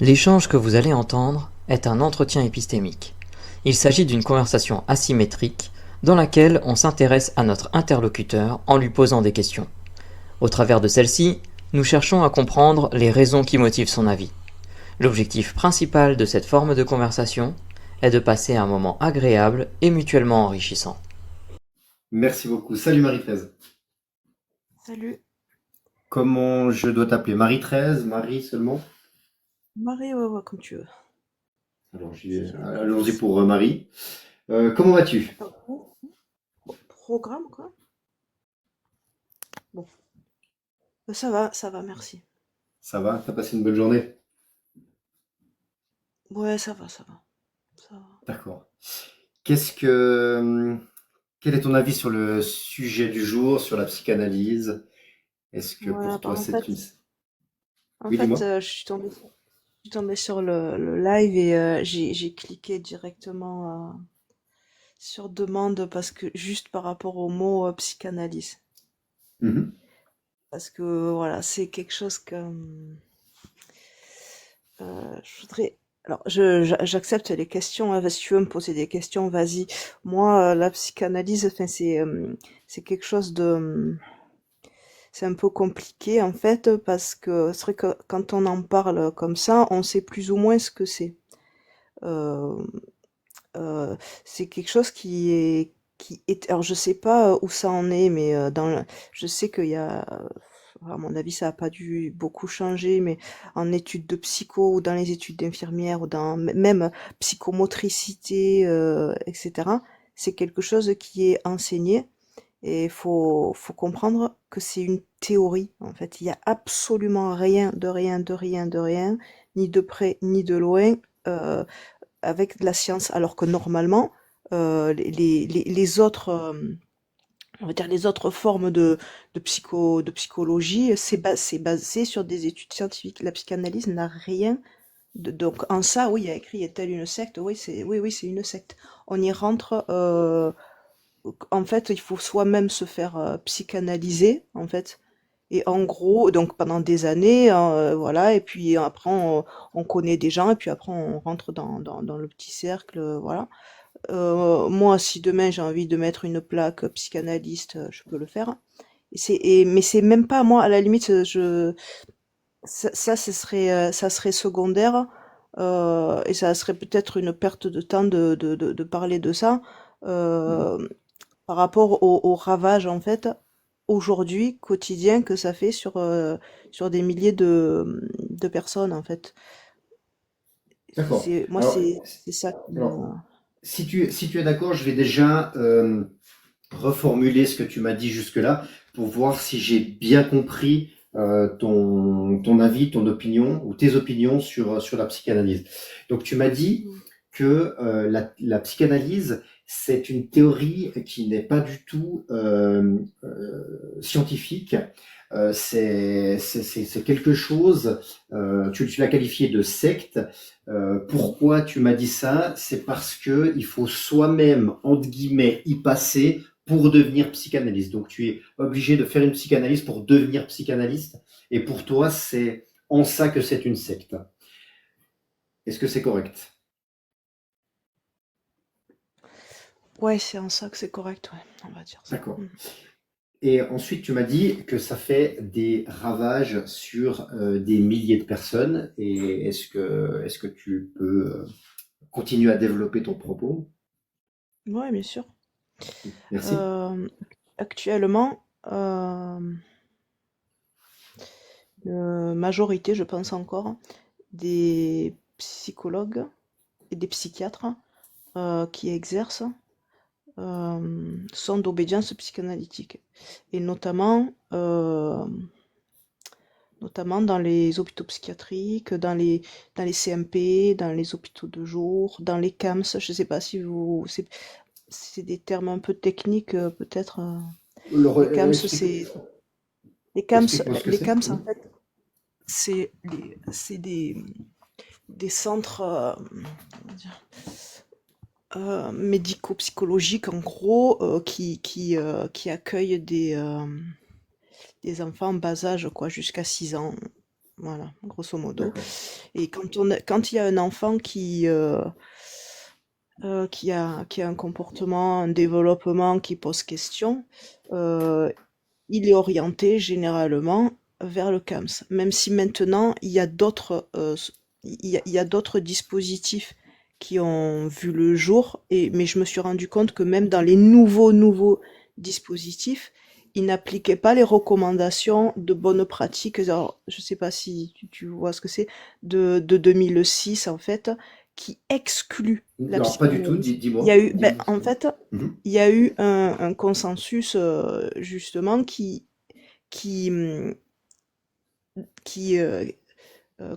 L'échange que vous allez entendre est un entretien épistémique. Il s'agit d'une conversation asymétrique dans laquelle on s'intéresse à notre interlocuteur en lui posant des questions. Au travers de celle-ci, nous cherchons à comprendre les raisons qui motivent son avis. L'objectif principal de cette forme de conversation est de passer un moment agréable et mutuellement enrichissant. Merci beaucoup. Salut Marie-Thérèse. Salut, Comment je dois t'appeler? Marie-Thérèse, Marie seulement? Marie, ouais, ouais, comme tu veux. Alors, Plus allons-y facile. pour Marie. Comment vas-tu? Programme, quoi? Bon, ça va, merci. Ça va? T'as passé une bonne journée? Ouais, ça va. D'accord. Qu'est-ce que, quel est ton avis sur le sujet du jour, sur la psychanalyse? Est-ce que Ouais, pour bah, toi c'est une... en Oui, fait, dis-moi. je suis tombée sur le live et j'ai cliqué directement sur demande parce que juste par rapport au mot psychanalyse. Mhm. Parce que voilà, c'est quelque chose que je voudrais. Alors, j'accepte les questions, hein. Si tu veux me poser des questions, vas-y. Moi, la psychanalyse, enfin, c'est quelque chose de, c'est un peu compliqué en fait, parce que c'est vrai que quand on en parle comme ça, on sait plus ou moins ce que c'est. Euh, c'est quelque chose qui est. Alors, je sais pas où ça en est, mais je sais qu'il y a. À mon avis, ça a pas dû beaucoup changer, mais en études de psycho ou dans les études d'infirmière ou dans même psychomotricité, etc. C'est quelque chose qui est enseigné et faut comprendre que c'est une théorie. En fait, il y a absolument rien, de rien, de rien, de rien, ni de près ni de loin, euh, avec de la science. Alors que normalement, les autres on va dire les autres formes de psychologie, c'est basé sur des études scientifiques. La psychanalyse n'a rien donc en ça, oui, il y a écrit est-elle une secte? Oui, c'est une secte. On y rentre. En fait, il faut soi-même se faire psychanalyser, en fait. Et en gros, donc pendant des années, voilà. Et puis après, on connaît des gens, et puis après, on rentre dans le petit cercle, voilà. Moi, si demain j'ai envie de mettre une plaque psychanalyste, je peux le faire. Mais c'est même pas moi, à la limite, ça serait secondaire, et ça serait peut-être une perte de temps de parler de ça, Mhm. euh, par rapport au ravage, en fait, aujourd'hui, quotidien, que ça fait sur des milliers de personnes, en fait. D'accord. Moi, Alors, c'est ça qui alors me... si tu es d'accord, je vais déjà reformuler ce que tu m'as dit jusque-là pour voir si j'ai bien compris ton avis, ton opinion ou tes opinions sur la psychanalyse. Donc tu m'as dit que la psychanalyse, c'est une théorie qui n'est pas du tout scientifique. C'est quelque chose, tu l'as qualifié de secte. Pourquoi tu m'as dit ça? C'est parce que il faut soi-même, entre guillemets, y passer pour devenir psychanalyste. Donc tu es obligé de faire une psychanalyse pour devenir psychanalyste. Et pour toi, c'est en ça que c'est une secte. Est-ce que c'est correct? Ouais, c'est en ça que c'est correct, ouais, on va dire ça. D'accord. Et ensuite, tu m'as dit que ça fait des ravages sur des milliers de personnes. Et est-ce que tu peux continuer à développer ton propos? Ouais, bien sûr. Merci. Euh, Actuellement, une majorité, je pense encore, des psychologues et des psychiatres qui exercent sont d'obédience psychanalytique. Et notamment dans les hôpitaux psychiatriques, dans les CMP, dans les hôpitaux de jour, dans les CAMS. Je ne sais pas si c'est des termes un peu techniques, peut-être. Les CAMS, Explique-moi ce que les c'est. CAMS, en fait, c'est des centres, comment dire, médico-psychologiques, en gros, qui accueillent des enfants en bas âge, quoi, jusqu'à 6 ans. Voilà, grosso modo. D'accord. Et quand il y a un enfant qui a un comportement, un développement qui pose question, euh, il est orienté généralement vers le CAMS. Même si maintenant il y a d'autres dispositifs qui ont vu le jour, mais je me suis rendu compte que même dans les nouveaux dispositifs, ils n'appliquaient pas les recommandations de bonnes pratiques. Alors, je sais pas si tu vois ce que c'est, de 2006 en fait, qui exclut la Alors, pas du tout, psychanalyse. Il y dis-moi. a eu, ben, Dis-moi. en fait, Mhm. il y a eu un consensus justement qui, qui,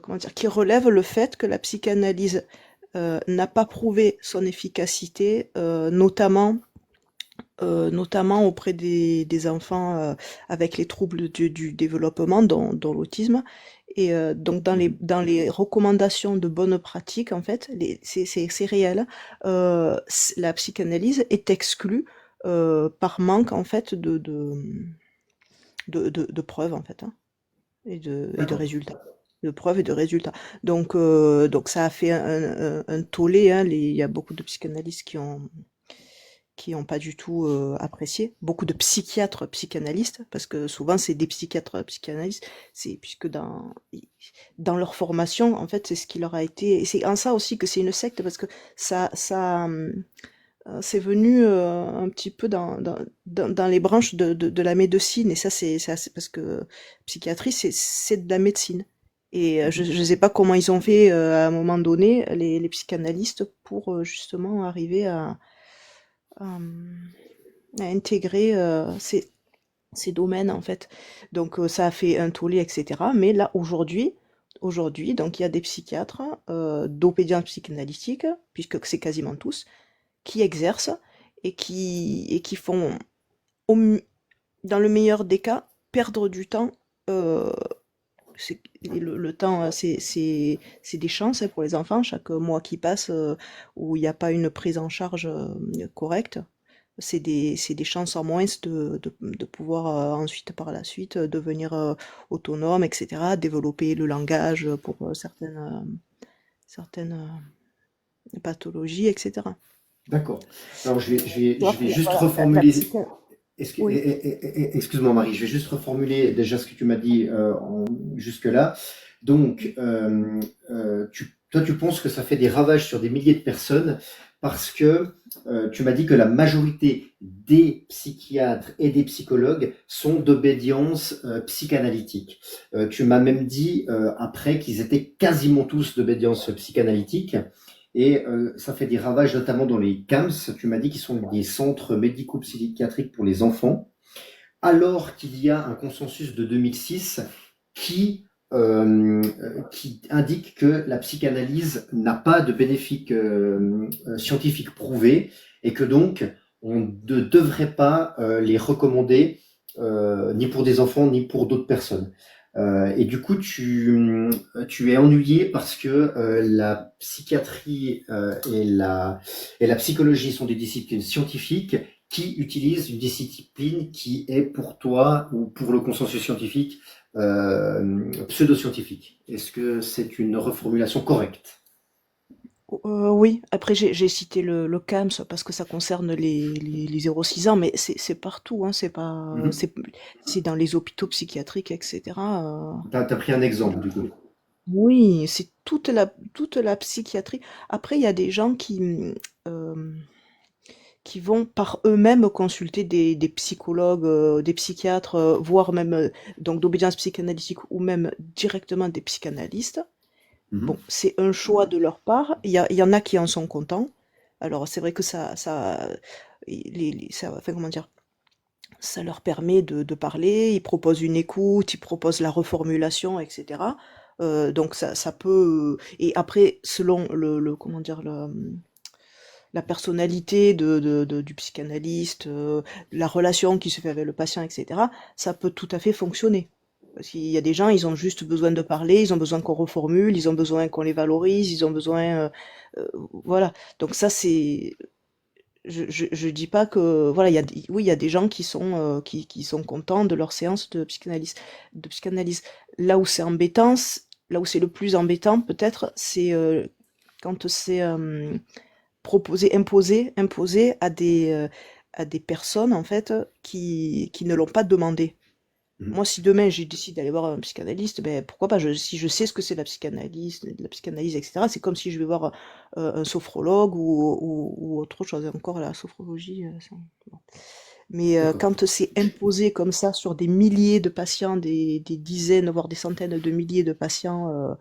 comment dire, qui relève le fait que la psychanalyse n'a pas prouvé son efficacité, notamment auprès des enfants avec les troubles du développement, dont l'autisme. Et donc Mhm. dans les recommandations de bonnes pratiques, en fait, c'est réel, la psychanalyse est exclue par manque en fait de preuves en fait, hein, et de D'accord. résultats. De preuves et de résultats. Donc ça a fait un tollé, hein, il y a beaucoup de psychanalystes qui ont pas du tout apprécié. Beaucoup de psychiatres psychanalystes, parce que souvent c'est des psychiatres psychanalystes, puisque dans leur formation, en fait, c'est ce qui leur a été. Et c'est en ça aussi que c'est une secte, parce que c'est venu un petit peu dans les branches de la médecine, et ça, parce que psychiatrie, c'est de la médecine. Et je Mhm. ne sais pas comment ils ont fait à un moment donné, les psychanalystes, pour justement arriver à, à intégrer ces domaines, en fait. Donc ça a fait un tollé, etc. Mais là, aujourd'hui, donc il y a des psychiatres d'obédience psychanalytique, puisque c'est quasiment tous, qui exercent et qui font, au dans le meilleur des cas, perdre du temps. Le temps, c'est des chances, hein, pour les enfants. Chaque mois qui passe où il n'y a pas une prise en charge correcte, c'est des chances en moins de pouvoir ensuite, par la suite, devenir autonome, etc., développer le langage pour certaines pathologies, etc. D'accord. Alors, je vais juste Voilà, la reformuler. psycho. Oui. Excuse-moi, Marie, je vais juste reformuler déjà ce que tu m'as dit jusque-là. Donc, toi, tu penses que ça fait des ravages sur des milliers de personnes parce que tu m'as dit que la majorité des psychiatres et des psychologues sont d'obédience psychanalytique. Tu m'as même dit après qu'ils étaient quasiment tous d'obédience psychanalytique. Et ça fait des ravages notamment dans les CAMS. Tu m'as dit qu'ils sont des centres médico-psychiatriques pour les enfants, alors qu'il y a un consensus de 2006 qui indique que la psychanalyse n'a pas de bénéfice scientifique prouvé et que donc on ne devrait pas les recommander ni pour des enfants ni pour d'autres personnes. Et du coup, tu es ennuyé parce que la psychiatrie et la psychologie sont des disciplines scientifiques qui utilisent une discipline qui est pour toi ou pour le consensus scientifique pseudo-scientifique. Est-ce que c'est une reformulation correcte? Oui, après j'ai cité le CAMS parce que ça concerne les 0-6 ans, mais c'est partout, hein, c'est pas, Mhm. c'est dans les hôpitaux psychiatriques, etc. T'as pris un exemple du coup. Oui, c'est toute la psychiatrie. Après, il y a des gens euh, qui vont par eux-mêmes consulter des psychologues, des psychiatres, voire même donc d'obédience psychanalytique ou même directement des psychanalystes. Mhm. Bon, c'est un choix de leur part. Il y en a qui en sont contents. Alors, c'est vrai que enfin, comment dire, ça leur permet de parler. Ils proposent une écoute, ils proposent la reformulation, etc. Donc, ça peut. Et après, selon comment dire, la personnalité du psychanalyste, la relation qui se fait avec le patient, etc., ça peut tout à fait fonctionner. Parce qu'il y a des gens, ils ont juste besoin de parler, ils ont besoin qu'on reformule, ils ont besoin qu'on les valorise, ils ont besoin, voilà. Donc ça, je dis pas que voilà, oui, il y a des gens qui sont contents de leur séance de psychanalyse. Là où c'est embêtant, là où c'est le plus embêtant peut-être, c'est quand c'est imposé à des personnes en fait qui ne l'ont pas demandé. Mhm. Moi, si demain j'ai décidé d'aller voir un psychanalyste, ben pourquoi pas, si je sais ce que c'est la psychanalyse, etc., c'est comme si je vais voir un sophrologue ou autre chose. Encore la sophrologie, bon. Mais D'accord. quand c'est imposé comme ça sur des milliers de patients, des dizaines, voire des centaines de milliers de patients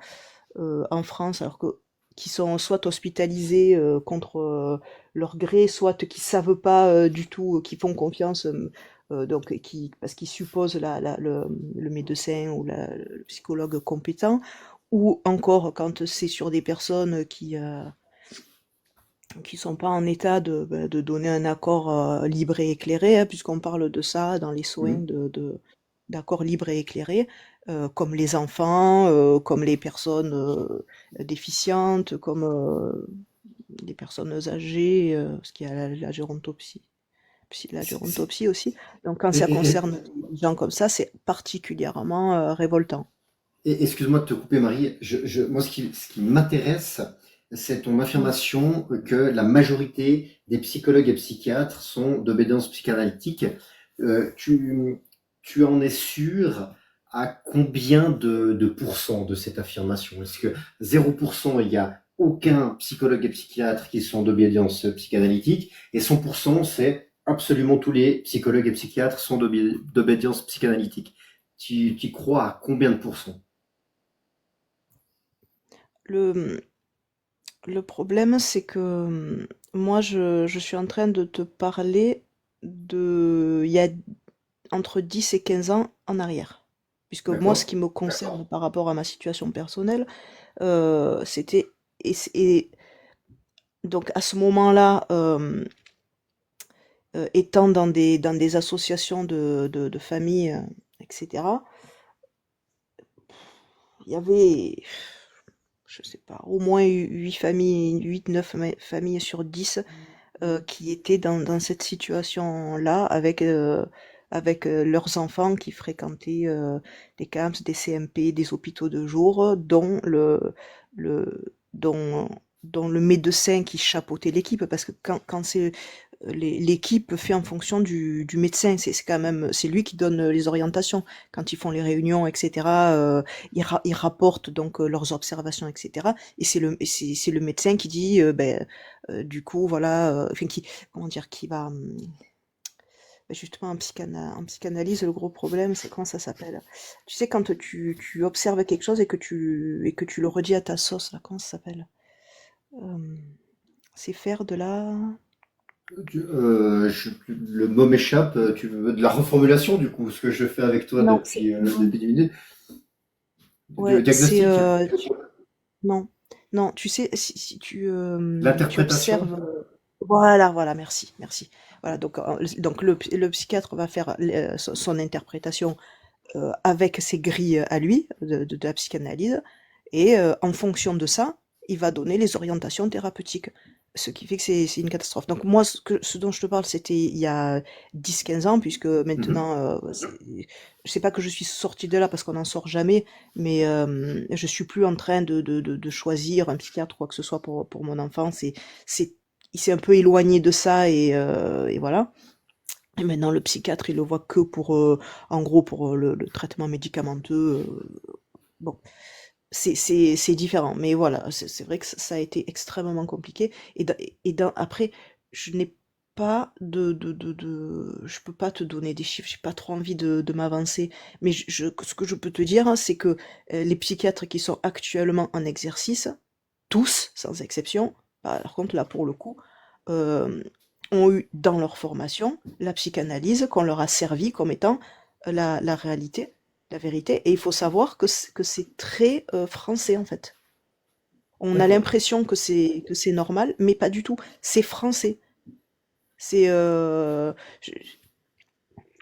en France, alors que qui sont soit hospitalisés contre leur gré, soit qui savent pas du tout, qui font confiance, donc parce qu'ils supposent le médecin ou le psychologue compétent, ou encore quand c'est sur des personnes qui sont pas en état de donner un accord libre et éclairé, hein, puisqu'on parle de ça dans les soins Mhm. d'accords libres et éclairés, comme les enfants, comme les personnes déficientes, comme les personnes âgées, parce qu'il y a la gérontopsie, la C'est- c'est- gérontopsie aussi. Donc quand et- ça et- et- concerne des gens comme ça, c'est particulièrement révoltant. Excuse-moi de te couper, Marie. Moi, ce qui m'intéresse, c'est ton Mm. affirmation que la majorité des psychologues et psychiatres sont d'obédience psychanalytique. Euh, tu, tu en es sûr à combien de pourcents de cette affirmation? Est-ce que 0%, il y a aucun psychologue et psychiatre qui sont d'obédience psychanalytique, et 100%, c'est absolument tous les psychologues et psychiatres sont d'obédience psychanalytique? Tu crois à combien de pourcents? Le, le problème, c'est que moi, je suis en train de te parler il y a entre 10 et 15 ans en arrière. Puisque moi, ce D'accord. qui me concerne par rapport à ma situation personnelle, c'était... Et donc à ce moment-là, étant dans des associations de familles, etc., il y avait, je sais pas, au moins 8 familles, 8, 9 familles sur 10 qui étaient dans cette situation-là avec leurs enfants qui fréquentaient des camps, des CMP, des hôpitaux de jour, le, dont, dont le médecin qui chapeautait l'équipe, parce que quand c'est l'équipe fait en fonction du médecin, c'est quand même c'est lui qui donne les orientations quand ils font les réunions, etc. Ils rapportent donc leurs observations, etc. Et c'est le médecin qui dit ben du coup, voilà, enfin qui, comment dire, qui va justement en psychanalyse, le gros problème, c'est comment ça s'appelle? Tu sais, quand tu observes quelque chose et que tu le redis à ta sauce, là, comment ça s'appelle? Euh, c'est faire de la... Le mot m'échappe. Tu veux de la reformulation, du coup, ce que je fais avec toi Non, c'est non. depuis 10 minutes. Le Ouais, c'est diagnostic, non, non. Tu sais, si tu l'interprétation. observes, voilà, voilà, merci, merci. Voilà, donc le psychiatre va faire son interprétation avec ses grilles à lui, de la psychanalyse, et en fonction de ça, il va donner les orientations thérapeutiques. Ce qui fait que c'est une catastrophe. Donc moi, ce dont je te parle, c'était il y a 10 15 ans, puisque Mhm. maintenant, je sais pas que je suis sortie de là parce qu'on n'en sort jamais, mais je suis plus en train de choisir un psychiatre ou quoi que ce soit pour mon enfant. Il s'est un peu éloigné de ça et voilà. Et maintenant, le psychiatre, il le voit que en gros, pour le traitement médicamenteux. Bon, c'est différent. Mais voilà, c'est vrai que ça a été extrêmement compliqué. Après, je n'ai pas je peux pas te donner des chiffres, j'ai pas trop envie de m'avancer. Mais ce que je peux te dire, hein, c'est que les psychiatres qui sont actuellement en exercice, tous, sans exception, par contre, là, pour le coup, euh, ont eu dans leur formation la psychanalyse qu'on leur a servi comme étant la réalité, la vérité. Et il faut savoir que c'est très français, en fait. On a D'accord. l'impression que c'est normal, mais pas du tout. C'est français. C'est je-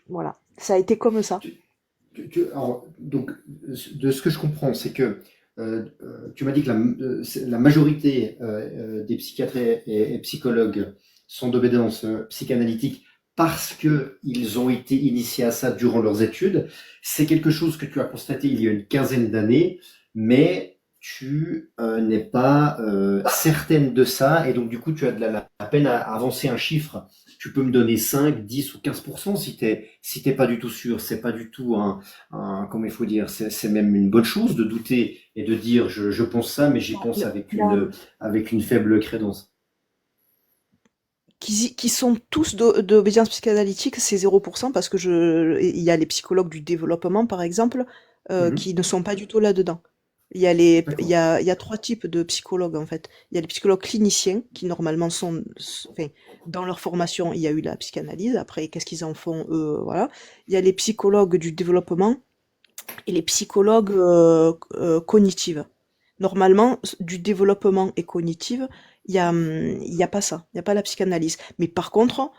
voilà, ça a été comme ça. Alors, donc, de ce que je comprends, c'est que tu m'as dit que la majorité des psychiatres et psychologues sont d'obédience psychanalytique parce que ils ont été initiés à ça durant leurs études. C'est quelque chose que tu as constaté il y a une quinzaine d'années, mais tu n'es pas certaine de ça, et donc du coup tu as de la peine à avancer un chiffre. Tu peux me donner 5, 10 ou 15% si t'es pas du tout sûr. C'est pas du tout comment il faut dire, c'est même une bonne chose de douter et de dire je pense ça, mais j'y pense Le- la- avec une faible crédence. qui sont tous d'obédience psychanalytique, c'est 0% parce que il y a les psychologues du développement, par exemple, Mhm. qui ne sont pas du tout là-dedans. D'accord. Il y a trois types de psychologues, en fait. Il y a les psychologues cliniciens, qui normalement enfin, dans leur formation, il y a eu la psychanalyse. Après, qu'est-ce qu'ils en font, eux, voilà. Il y a les psychologues du développement et les psychologues cognitifs. Normalement, du développement et cognitive, il y a pas ça, il y a pas la psychanalyse. Mais par contre,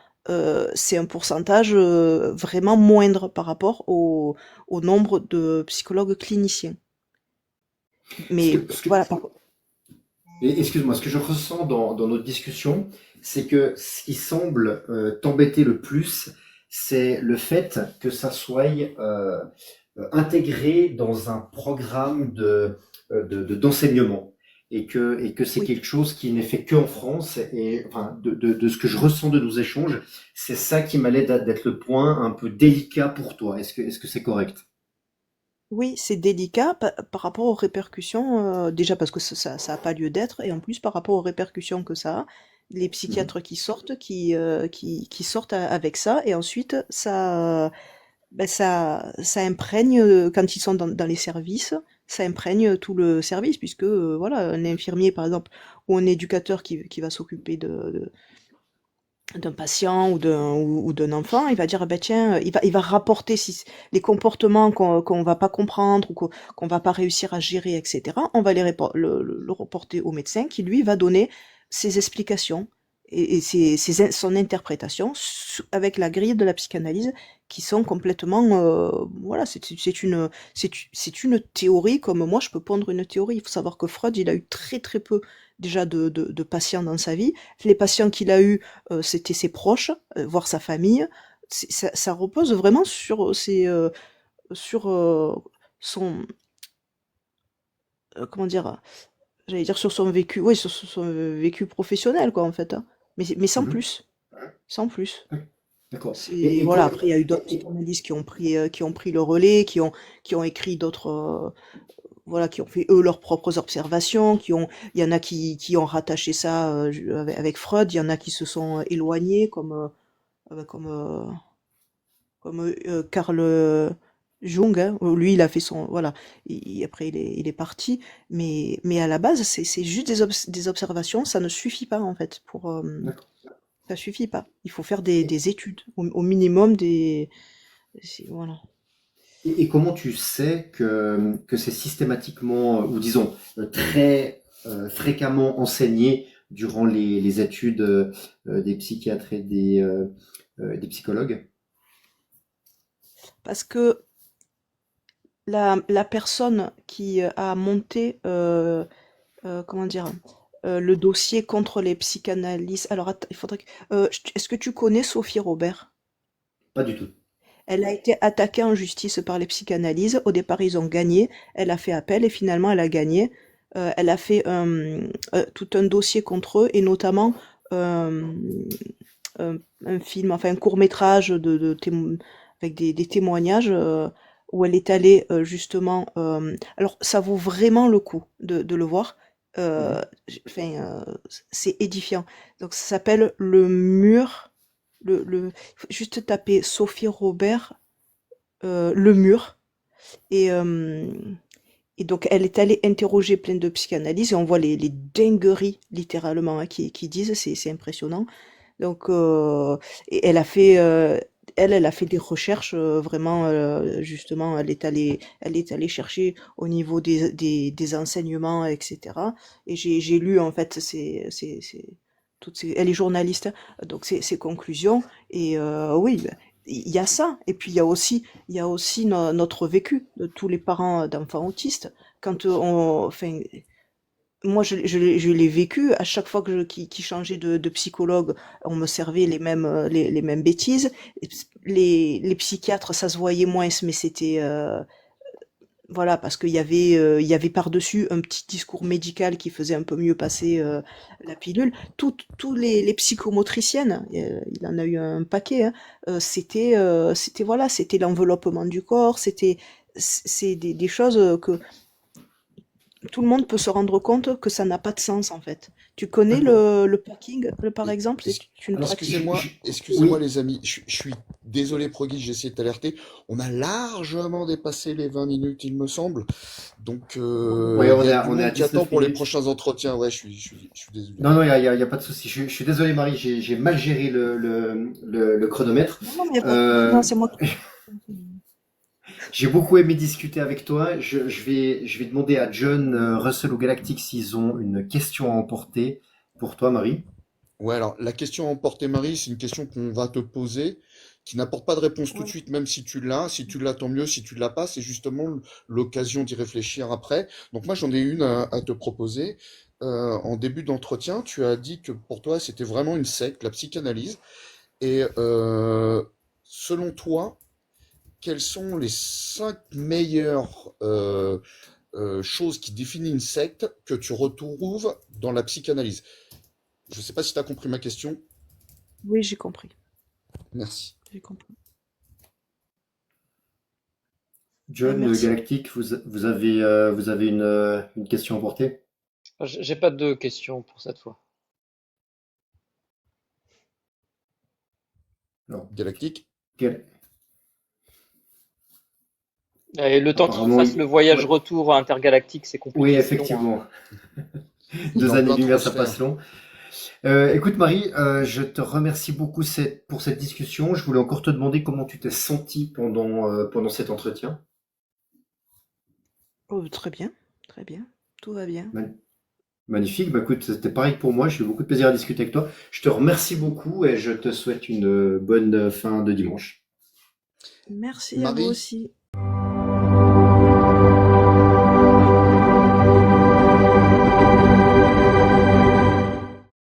c'est un pourcentage vraiment moindre par rapport au nombre de psychologues cliniciens. Mais Ce que, voilà, Et excuse-moi, ce que je ressens dans notre discussion, c'est que ce qui semble t'embêter le plus, c'est le fait que ça soit intégré dans un programme d'enseignement et que c'est oui. quelque chose qui n'est fait qu'en France. Et enfin, de ce que je ressens de nos échanges, c'est ça qui m'a l'air d'être le point un peu délicat pour toi. Est-ce que c'est correct? Oui, c'est délicat par rapport aux répercussions, déjà parce que ça a pas lieu d'être, et en plus par rapport aux répercussions que ça a, les Mhm. psychiatres qui sortent avec ça, et ensuite ça imprègne, quand ils sont dans les services, ça imprègne tout le service, puisque voilà, un infirmier par exemple, ou un éducateur qui va s'occuper d'un patient ou d'un enfant, il va dire, ah ben tiens, il va rapporter si, les comportements qu'on va pas comprendre ou qu'on va pas réussir à gérer, etc. On va le reporter au médecin qui, lui, va donner ses explications et son interprétation avec la grille de la psychanalyse qui sont complètement, voilà, c'est une théorie comme moi je peux pondre une théorie. Il faut savoir que Freud, il a eu très très peu déjà de patients dans sa vie. Les patients qu'il a eu c'était ses proches, voire sa famille. Ça repose vraiment sur son, comment dire, j'allais dire sur son vécu, oui, sur son vécu professionnel, quoi, en fait, hein. Mais sans Mhm. plus, sans plus. D'accord. C'est, Et voilà, quand, après, il y a eu d'autres psychanalystes qui ont pris le relais, qui ont écrit d'autres, voilà, qui ont fait eux leurs propres observations, il y en a qui ont rattaché ça avec Freud, il y en a qui se sont éloignés, comme Carl Jung, hein, où lui, il a fait son, voilà, après il est parti, mais à la base, c'est juste des observations, ça ne suffit pas en fait d'accord. ça suffit pas. Il faut faire des études, au minimum voilà. Et comment tu sais que c'est systématiquement, ou disons, très fréquemment enseigné durant les études des psychiatres et des psychologues? Parce que la personne qui a monté, comment dire, le dossier contre les psychanalystes. Alors, il faudrait que, est-ce que tu connais Sophie Robert? Pas du tout. Elle a été attaquée en justice par les psychanalyses. Au départ, ils ont gagné. Elle a fait appel et finalement, elle a gagné. Elle a fait tout un dossier contre eux et notamment euh, un film, enfin un court-métrage avec des témoignages où elle est allée justement. Alors, ça vaut vraiment le coup de le voir. Euh, Mhm. enfin, c'est édifiant. Donc, ça s'appelle Le Mur. Faut juste taper Sophie Robert, Le Mur. Et, euh, et donc, elle est allée interroger plein de psychanalystes et on voit les dingueries, littéralement, hein, qui disent, c'est impressionnant. Donc, et elle a fait des recherches vraiment, justement, elle est allée chercher au niveau des enseignements, etc. Et j'ai lu, en fait, elle est journaliste, hein, donc ses conclusions. Et oui, ben, il y a ça. Et puis il y a aussi notre vécu de tous les parents d'enfants autistes. Quand enfin, moi, je l'ai vécu. À chaque fois qu'il changeait de psychologue, on me servait les mêmes bêtises. Les psychiatres, ça se voyait moins, mais c'était, voilà, parce il y avait par-dessus un petit discours médical qui faisait un peu mieux passer la pilule. Tous les psychomotriciennes, il en a eu un paquet, hein, c'était voilà, c'était l'enveloppement du corps, c'est des choses que tout le monde peut se rendre compte que ça n'a pas de sens en fait. Tu connais D'accord. le packing, par Et- exemple, es- c'est une Alors, pratique. excusez-moi oui, les amis, je suis désolé Proggy, j'ai essayé de t'alerter. On a largement dépassé les 20 minutes, il me semble. Donc ouais, il y a du on est à monde qui attend 19 pour les minutes. prochains entretiens. Ouais, je suis désolé. Non, non, y a pas de souci. Je suis désolé, Marie, j'ai mal géré le chronomètre. Non, non, mais y a pas de- Euh, non, c'est moi qui... j'ai beaucoup aimé discuter avec toi. Je vais demander à John, Russell ou Galactic s'ils ont une question à emporter pour toi, Marie. Ouais, alors la question à emporter, Marie, c'est une question qu'on va te poser, qui n'apporte pas de réponse tout de Ouais. suite, même si tu l'as. Si tu l'as, tant mieux. Si tu l'as pas, c'est justement l'occasion d'y réfléchir après. Donc moi, j'en ai une à te proposer. En début d'entretien, tu as dit que pour toi, c'était vraiment une secte, la psychanalyse. Et selon toi, quelles sont les 5 meilleures choses qui définissent une secte que tu retrouves dans la psychanalyse? Je ne sais pas si tu as compris ma question. Oui, j'ai compris. Merci. J'ai compris. John, Merci. Galactic, vous avez une question à emporter? J'ai pas de questions pour cette fois. Non. Galactique? Gal- Et le temps qu'il Apparemment, fasse le voyage ouais. retour intergalactique, c'est Oui, compliqué, c'est long, hein. effectivement. Il est Deux en plein années-lumière, ça passe transfert. long. Écoute Marie, je te remercie beaucoup pour cette discussion. Je voulais encore te demander comment tu t'es sentie pendant cet entretien. Oh, très bien, tout va bien. Ma- Magnifique. Bah écoute, c'était pareil pour moi. J'ai eu beaucoup de plaisir à discuter avec toi. Je te remercie beaucoup et je te souhaite une bonne fin de dimanche. Merci à vous Marie, aussi.